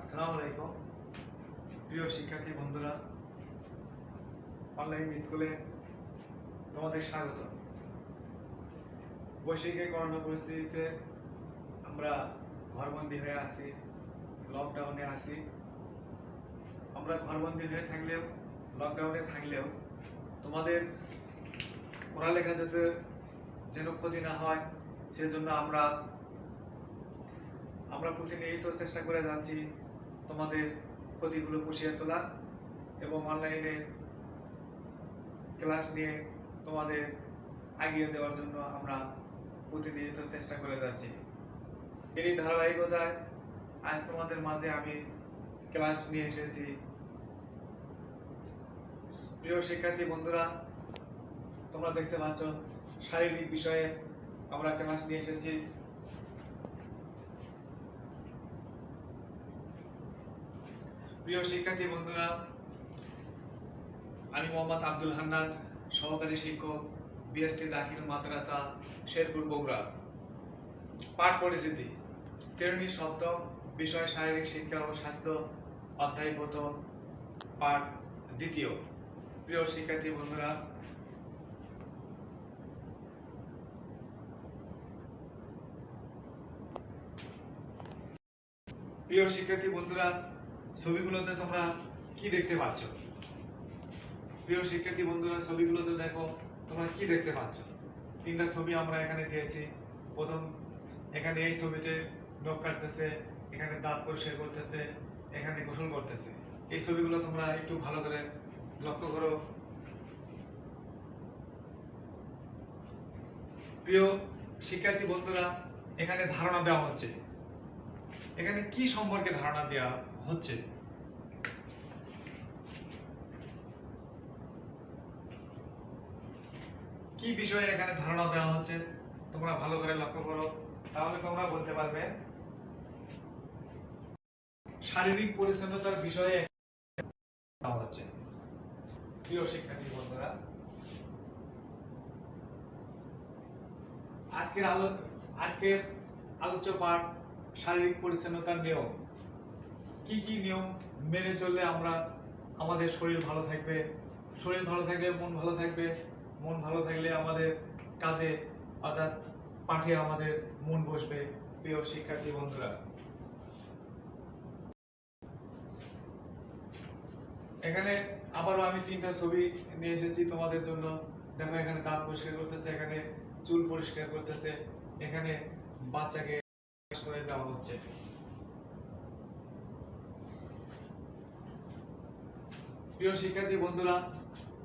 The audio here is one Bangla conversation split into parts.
আসসালামু আলাইকুম প্রিয় শিক্ষার্থী বন্ধুরা, অনলাইন স্কুলে তোমাদের স্বাগত। বৈশ্বিক করোনা পরিস্থিতিতে আমরা ঘরবন্দি হয়ে আছি, লকডাউনে আছি। আমরা ঘরবন্দি হয়ে থাকলেও, লকডাউনে থাকলেও তোমাদের পড়ালেখা যাতে যেন ক্ষতি না হয় সেজন্য আমরা প্রতিনিয়ত চেষ্টা করে যাচ্ছি তোমাদের ক্ষতিগুলো পুষিয়ে তোলা এবং অনলাইনে ক্লাস নিয়ে তোমাদের এগিয়ে দেওয়ার জন্য আমরা প্রতিনিয়ত চেষ্টা করে যাচ্ছি। এরই ধারাবাহিকতায় আজ তোমাদের মাঝে আমি ক্লাস নিয়ে এসেছি। প্রিয় শিক্ষার্থী বন্ধুরা, তোমরা দেখতে পাচ্ছ শারীরিক বিষয়ে আমরা ক্লাস নিয়ে এসেছি। প্রিয় শিক্ষার্থী বন্ধুরা, আমি মোহাম্মদ আব্দুল হান্নান, সহকারী শিক্ষক, বিএসটি দাখিল মাদ্রাসা, শেরপুর, বগুড়া। পাঠ পরিচিতি, শ্রেণী সপ্তম, বিষয় শারীরিক শিক্ষা ও স্বাস্থ্য, অধ্যায় প্রথম, পাঠ দ্বিতীয়। প্রিয় শিক্ষার্থী বন্ধুরা, ছবিগুলোতে তোমরা কি দেখতে পাচ্ছ? প্রিয় শিক্ষার্থী বন্ধুরা, ছবিগুলোতে দেখো তোমরা কি দেখতে পাচ্ছ। তিনটা ছবি আমরা এখানে দিয়েছি। প্রথম, এখানে এই ছবিতে নখ কাটতেছে, এখানে দাঁত পরিষ্কার করতেছে, এখানে গোসল করতেছে। এই ছবিগুলো তোমরা একটু ভালো করে লক্ষ্য করো। প্রিয় শিক্ষার্থী বন্ধুরা, এখানে ধারণা দেওয়া হচ্ছে। এখানে কি সম্পর্কে ধারণা দেওয়া হচ্ছে? কি বিষয়ে এখানে ধারণা দেওয়া হচ্ছে তোমরা ভালো করে লক্ষ্য করো, তাহলে তোমরা বলতে পারবে। শারীরিক পরিচ্ছন্নতার বিষয়ে দেওয়া হচ্ছে। প্রিয় শিক্ষার্থী বন্ধুরা, আজকের আলোচ্য পাঠ শারীরিক পরিচ্ছন্নতার নিয়ম। কি কি নিয়ম মেনে চললে আমাদের শরীর ভালো থাকবে, শরীর ভালো থাকলে মন ভালো থাকবে, মন ভালো থাকলে আমাদের কাজে অর্থাৎ পাঠে আমাদের মন বসবে। প্রিয় শিক্ষার্থী বন্ধুরা, এখানে আবারও আমি তিনটা ছবি নিয়ে এসেছি তোমাদের জন্য। দেখো, এখানে দাঁত পরিষ্কার করতেছে, এখানে চুল পরিষ্কার করতেছে, এখানে বাচ্চাকে করে দেওয়া হচ্ছে। প্রিয় শিক্ষার্থী বন্ধুরা,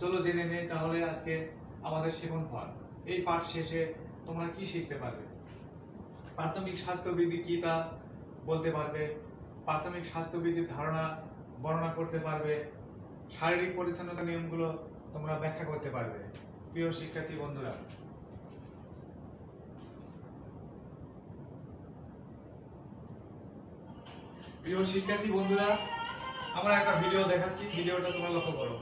চলো জেনে নেই তাহলে আজকে আমাদের শেখন ফল। এই পাঠ শেষে তোমরা কি শিখতে পারবে? প্রাথমিক স্বাস্থ্যবিধি কি তা বলতে পারবে, প্রাথমিক স্বাস্থ্যবিধির ধারণা বর্ণনা করতে পারবে, শারীরিক পরিচ্ছন্নতা নিয়মগুলো তোমরা ব্যাখ্যা করতে পারবে। প্রিয় শিক্ষার্থী বন্ধুরা, আমরা একটা ভিডিও দেখাচ্ছি, ভিডিওটা তোমরা লক্ষ্য করো।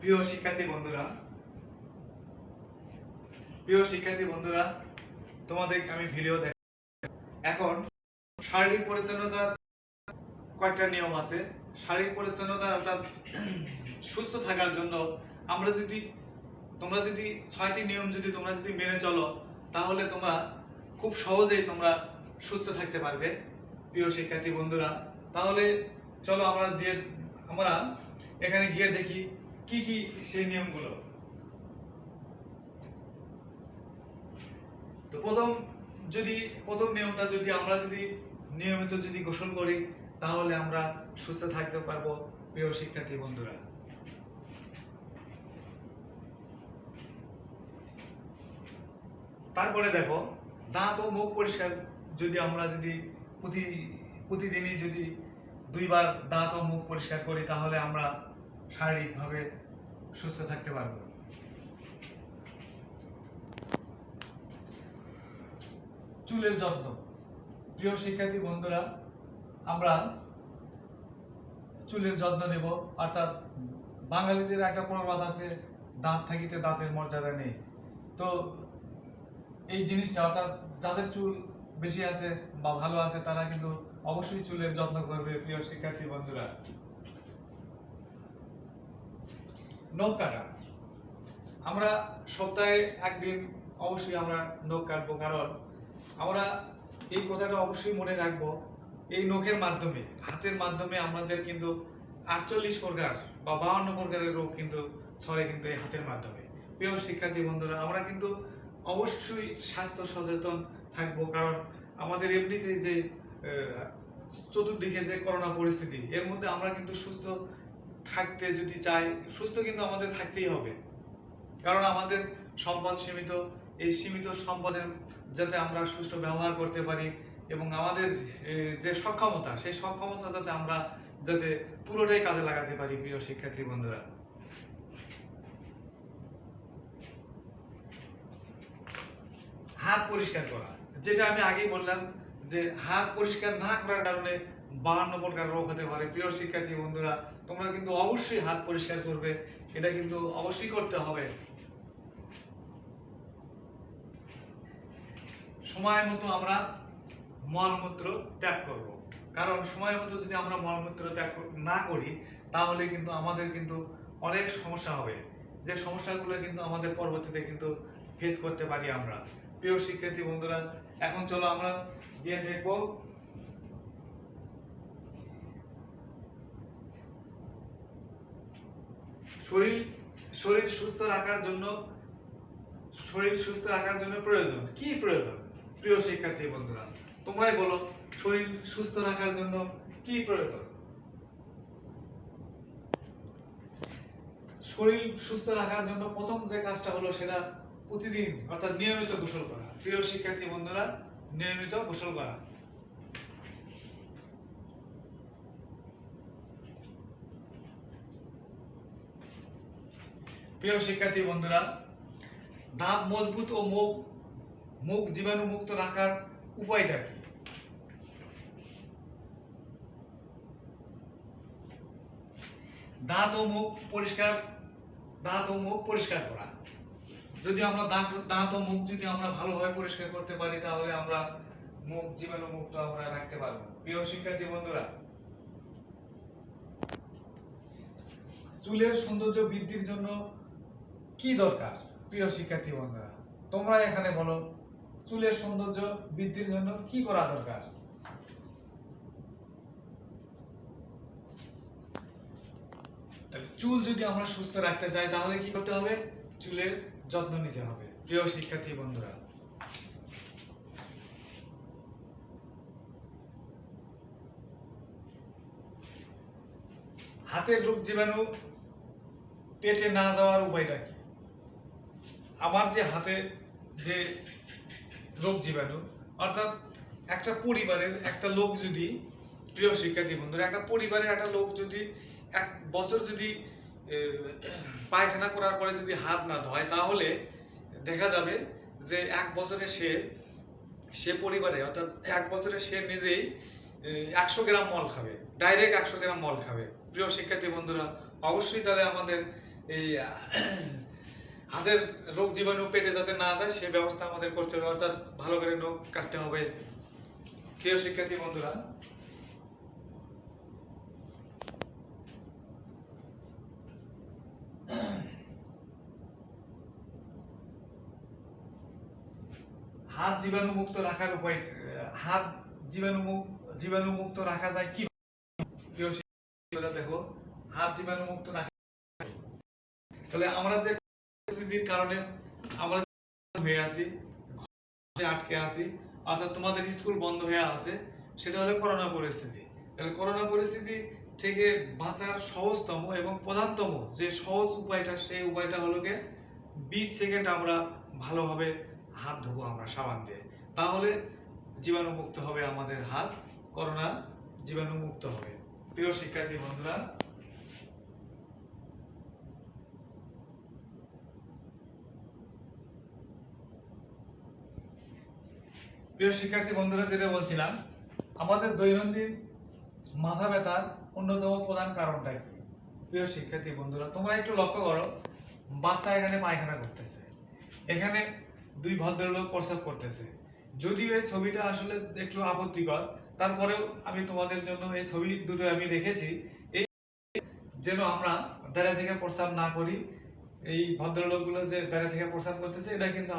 প্রিয় শিক্ষার্থী বন্ধুরা, তোমাদের আমি ভিডিও দেখ। এখন শারীরিক পরিচ্ছন্নতার কয়েকটা নিয়ম আছে। শারীরিক পরিচ্ছন্নতা অর্থাৎ সুস্থ থাকার জন্য তোমরা যদি 6টি নিয়ম তোমরা যদি মেনে চলো, তাহলে তোমরা খুব সহজেই তোমরা সুস্থ থাকতে পারবে। প্রিয় শিক্ষার্থী বন্ধুরা, তাহলে চলো আমরা এখানে গিয়ে দেখি কি কি সেই নিয়মগুলো। তো প্রথম নিয়মটা আমরা নিয়মিত গোসল করি, তাহলে আমরা সুস্থ থাকতে পারবো। প্রিয় শিক্ষার্থী বন্ধুরা, তারপরে দেখো, দাঁত ও মুখ পরিষ্কার যদি আমরা প্রতিদিনই যদি 2 বার দাঁত ও মুখ পরিষ্কার করি, তাহলে আমরা শারীরিকভাবে সুস্থ থাকতে পারবো। চুলের যত্ন। প্রিয় শিক্ষার্থী বন্ধুরা, আমরা চুলের যত্ন নেব। অর্থাৎ বাঙালিদের একটা প্রবাদ আছে, দাঁত থাকিতে দাঁতের মর্যাদা নেই। তো এই জিনিসটা, অর্থাৎ যাদের চুল বেশি আছে বা ভালো আছে, তারা কিন্তু অবশ্যই চুলের যত্ন করবে। প্রিয় শিক্ষার্থী বন্ধুরা, নখ কাটা। আমরা সপ্তাহে একদিন অবশ্যই আমরা নখ কাটবো, কারণ আমরা এই কথাটা অবশ্যই মনে রাখবো, এই নখের মাধ্যমে, হাতের মাধ্যমে আমাদের কিন্তু 48 প্রকার বা 52 প্রকারের রোগ কিন্তু ছড়ে কিন্তু এই হাতের মাধ্যমে। প্রিয় শিক্ষার্থী বন্ধুরা, আমরা কিন্তু অবশ্যই স্বাস্থ্য সচেতন থাকবো, কারণ আমাদের এমনিতে যে চতুর্দিকে যে করোনা পরিস্থিতি, এর মধ্যে আমরা কিন্তু সুস্থ থাকতে যদি চাই, সুস্থ কিন্তু আমাদের থাকতেই হবে, কারণ আমাদের সম্পদ সীমিত। এই সীমিত সম্পদের যাতে আমরা সুষ্ঠু ব্যবহার করতে পারি এবং আমাদের যে সক্ষমতা, সেই সক্ষমতা যাতে পুরোটাই কাজে লাগাতে পারি। প্রিয় শিক্ষার্থী বন্ধুরা, হাত পরিষ্কার করা, যেটা আমি আগেই বললাম যে হাত পরিষ্কার না করার কারণে 52 প্রকার রোগ হতে পারে। প্রিয় শিক্ষার্থী বন্ধুরা, তোমরা কিন্তু অবশ্যই হাত পরিষ্কার করবে, এটা কিন্তু অবশ্যই করতে হবে। সময় মতো আমরা মলমূত্র ত্যাগ করব, কারণ সময় মতো যদি আমরা মলমূত্র ত্যাগ না করি, তাহলে কিন্তু আমাদের কিন্তু অনেক সমস্যা হবে, যে সমস্যাগুলো কিন্তু আমাদের পরবর্তীতে কিন্তু ফেস করতে পারি আমরা। প্রিয় শিক্ষার্থী বন্ধুরা, এখন চলো আমরা গিয়ে দেখব শরীর সুস্থ রাখার জন্য প্রয়োজন কি প্রয়োজন। প্রিয় শিক্ষার্থী বন্ধুরা, তোমরাই বলো, শরীর সুস্থ রাখার জন্য কি প্রয়োজন? শরীর সুস্থ রাখার জন্য প্রথম যে কাজটা হলো, সেটা প্রতিদিন অর্থাৎ নিয়মিত গোসল করা। প্রিয় শিক্ষার্থী বন্ধুরা, নিয়মিত গোসল করা। প্রিয় শিক্ষার্থী বন্ধুরা, দাঁত মজবুত ও মুখ জীবাণু মুক্ত রাখার উপায়টা কি? দাঁত ও মুখ পরিষ্কার করা। যদি আমরা দাঁত ও মুখ যদি আমরা ভালোভাবে পরিষ্কার করতে পারি, তাহলে আমরা মুখ জীবাণু মুক্ত আমরা রাখতে পারবো। প্রিয় শিক্ষার্থী বন্ধুরা, চুলের সৌন্দর্য বৃদ্ধির জন্য কি দরকার? প্রিয় শিক্ষার্থী বন্ধুরা, তোমরা এখানে বলো, চুলের সৌন্দর্য বৃদ্ধির জন্য কি করা দরকার? চুল যদি আমরা সুস্থ রাখতে চাই, তাহলে কি করতে হবে? চুলের যত্ন নিতে হবে। প্রিয় শিক্ষার্থী বন্ধুরা, হাতের রোগ জীবাণু পেটে না যাওয়ার উপায়টা কি? আমার যে হাতে যে রোগ জীবাণু, অর্থাৎ একটা পরিবারের একটা লোক যদি, প্রিয় শিক্ষার্থী বন্ধুরা, একটা পরিবারের একটা লোক যদি 1 বছর যদি পায়খানা করার পরে যদি হাত না ধোয়, তাহলে দেখা যাবে যে 1 বছরে সে পরিবারে, অর্থাৎ 1 বছরে সে নিজেই 100 গ্রাম মল খাবে, ডাইরেক্ট 100 গ্রাম মল খাবে। প্রিয় শিক্ষার্থী বন্ধুরা, অবশ্যই তাহলে আমাদের এই হাতের রোগ জীবাণু পেটে যাতে না যায়, সে ব্যবস্থা আমাদের করতে হবে, অর্থাৎ ভালো করে নখ কাটতে হবে। প্রিয় শিক্ষার্থী বন্ধুরা, হাত জীবাণু মুক্ত রাখার উপায়, হাত জীবাণু মুক্ত রাখা যায় কি? প্রিয় শিক্ষার্থীরা, দেখো, হাত জীবাণু মুক্ত রাখা, তাহলে আমরা যে পরিস্থিতির কারণে আমরা হয়ে আছি, আটকে আছি, অর্থাৎ তোমাদের স্কুল বন্ধ হয়ে আছে, সেটা হলো করোনা পরিস্থিতি। তাহলে করোনা পরিস্থিতি থেকে বাঁচার সহজতম এবং প্রধানতম যে সহজ উপায়টা, সেই উপায়টা হলো 20 সেকেন্ড আমরা ভালোভাবে হাত ধোবো আমরা সাবান দিয়ে, তাহলে জীবাণুমুক্ত হবে আমাদের হাত, করোনা জীবাণুমুক্ত হবে। প্রিয় শিক্ষার্থী বন্ধুরা, যেটা বলছিলাম, আমাদের দৈনন্দিন মাথা ব্যথার অন্যতম প্রধান কারণটা কি? প্রিয় শিক্ষার্থী বন্ধুরা, তোমরা একটু লক্ষ্য করো, বাচ্চা এখানে পায়খানা করতেছে, এখানে দুই ভদ্রলোক প্রস্রাব করতেছে। যদিও এই ছবিটা আসলে একটু আপত্তিকর, তারপরেও আমি তোমাদের জন্য এই ছবি দুটো আমি রেখেছি, এই যেন আমরা দাঁড়িয়ে থেকে প্রস্রাব না করি। এই ভদ্রলোকগুলো যে দাঁড়িয়ে থেকে প্রস্রাব করতেছে, এটা কিন্তু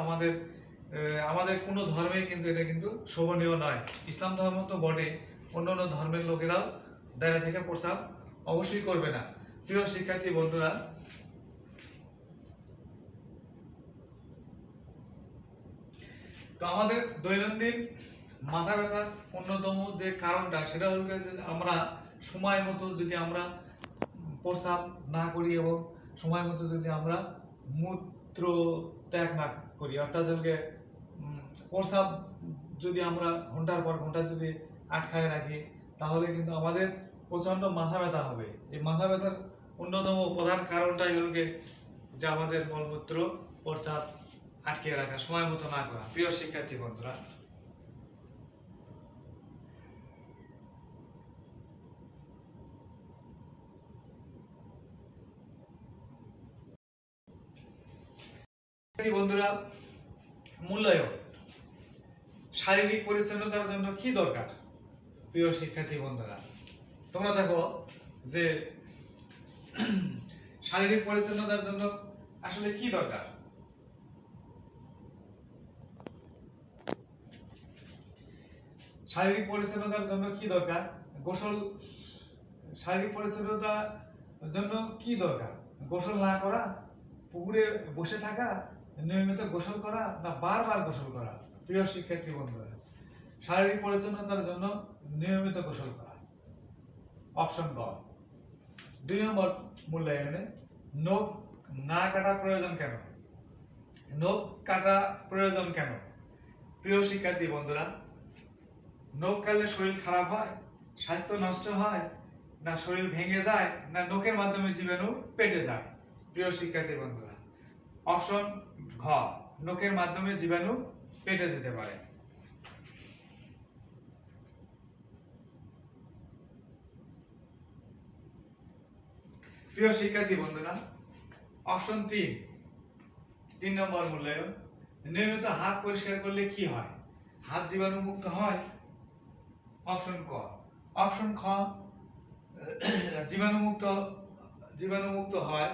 আমাদের কোনো ধর্মে কিন্তু এটা কিন্তু শোভনীয় নয়। ইসলাম ধর্ম তো বটে, অন্যান্য ধর্মের লোকেরাও দাঁড়িয়ে থেকে প্রস্রাব অবশ্যই করবে না। প্রিয় শিক্ষার্থী বন্ধুরা, তো আমাদের দৈনন্দিন মাথা ব্যথার অন্যতম যে কারণটা, সেটা হলো যে আমরা সময় মতো যদি আমরা প্রস্রাব না করি এবং সময় মতো যদি আমরা মূত্র ত্যাগ না করি, অর্থাৎ প্রস্রাব যদি আমরা ঘন্টার পর ঘন্টা যদি আটকায় রাখি, তাহলে কিন্তু আমাদের প্রচন্ড মাথা ব্যথা হবে। এই মাথা ব্যথার অন্যতম প্রধান কারণটাই হল যে আমাদের মলমূত্র প্রস্রাব আটকে রাখা, সময় মতো না করা। প্রিয় শিক্ষার্থী বন্ধুরা, মূল্যায়ন শারীরিক পরিচ্ছন্নতার জন্য কি দরকার? প্রিয় শিক্ষার্থী বন্ধুরা, তোমরা দেখো যে শারীরিক পরিচ্ছন্নতার জন্য আসলে কি দরকার? শারীরিক পরিচ্ছন্নতার জন্য কি দরকার? গোসল। শারীরিক পরিচ্ছন্নতার জন্য কি দরকার? গোসল না করা, পুকুরে বসে থাকা, নিয়মিত গোসল করা, না বারবার গোসল করা? প্রিয় শিক্ষার্থী বন্ধুরা, শারীরিক পরিচ্ছন্নতার জন্য নিয়মিত গোসল করা। অপশন গ। 2 নম্বর মূল্যায়নে নখ না কাটা প্রয়োজন কেন? নখ কাটা প্রয়োজন কেন? প্রিয় শিক্ষার্থী বন্ধুরা, নখ কাটলে শরীর খারাপ হয়, স্বাস্থ্য নষ্ট হয়, না শরীর ভেঙে যায়, না নখের মাধ্যমে জীবাণু পেটে যায়? প্রিয় শিক্ষার্থী বন্ধুরা, অপশন ঘ, নখের মাধ্যমে জীবাণু পেটে যেতে পারে। প্রিয় শিক্ষার্থী বন্ধুরা, অপশন 3 নম্বর মূল্যায়ন, নিয়মিত হাত পরিষ্কার করলে কি হয়? হাত জীবাণু মুক্ত হয়। অপশন ক। অপশন খ, জীবাণুমুক্ত হয়।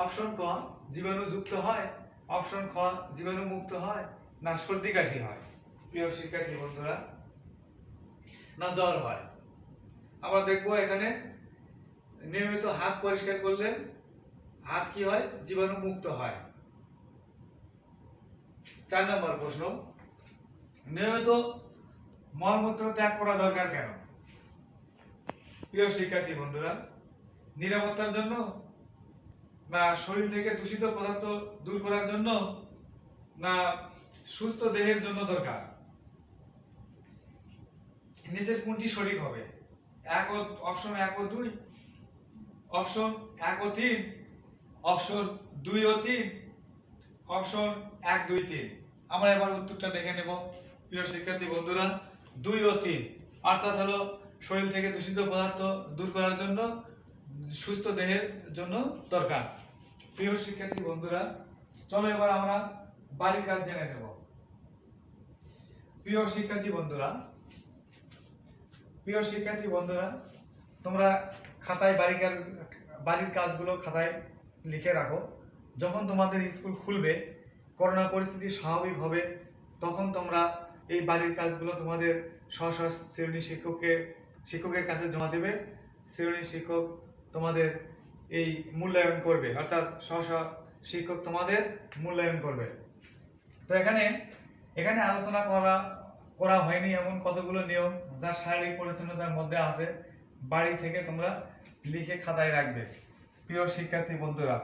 অপশন ক, জীবাণুযুক্ত হয়। অপশন খ, জীবাণুমুক্ত হয়, না সর্দি কাশি হয়? প্রিয় শিক্ষার্থী বন্ধুরা, না জ্বর হয়? আমরা দেখবো এখানে নিয়মিত হাত পরিষ্কার করলে হাত কি হয়? জীবাণুমুক্ত হয়। 4 নম্বর প্রশ্ন, নিয়মিত মলমূত্র ত্যাগ করা দরকার কেন? প্রিয় শিক্ষার্থী বন্ধুরা, নিরাপত্তার জন্য, না শরীর থেকে দূষিত পদার্থ দূর করার জন্য, না সুস্থ দেহের জন্য দরকার? নিচের কোনটি সঠিক হবে? অপশন 1 ও 2, অপশন 1 ও 3, অপশন 2 ও 3, অপশন 1, 2, 3। আমরা এবার উত্তরটা দেখে নেব। প্রিয় শিক্ষার্থী বন্ধুরা, 2 ও 3 অর্থাৎ হলো শরীর থেকে দূষিত পদার্থ দূর করার জন্য, সুস্থ দেহের জন্য দরকার। প্রিয় শিক্ষার্থী বন্ধুরা, চলো এবার আমরা বাড়ির কাজ জেনে নেব। প্রিয় শিক্ষার্থী বন্ধুরা, তোমরা খাতায় বাড়ির কাজগুলো খাতায় লিখে রাখো। যখন তোমাদের স্কুল খুলবে, করোনা পরিস্থিতি স্বাভাবিক হবে, তখন তোমরা এই বাড়ির কাজগুলো তোমাদের স্ব শ্রেণী শিক্ষকের কাছে জমা দেবে। শ্রেণী শিক্ষক তোমাদের এই মূল্যায়ন করবে, অর্থাৎ স্ব শিক্ষক তোমাদের মূল্যায়ন করবে। তো এখানে আলোচনা করা হয়নি এমন কতগুলো নিয়ম যা শারীরিক পরিচ্ছন্নতার মধ্যে আছে, বাড়ি থেকে তোমরা লিখে খাতায় রাখবে। প্রিয় শিক্ষার্থী বন্ধুরা,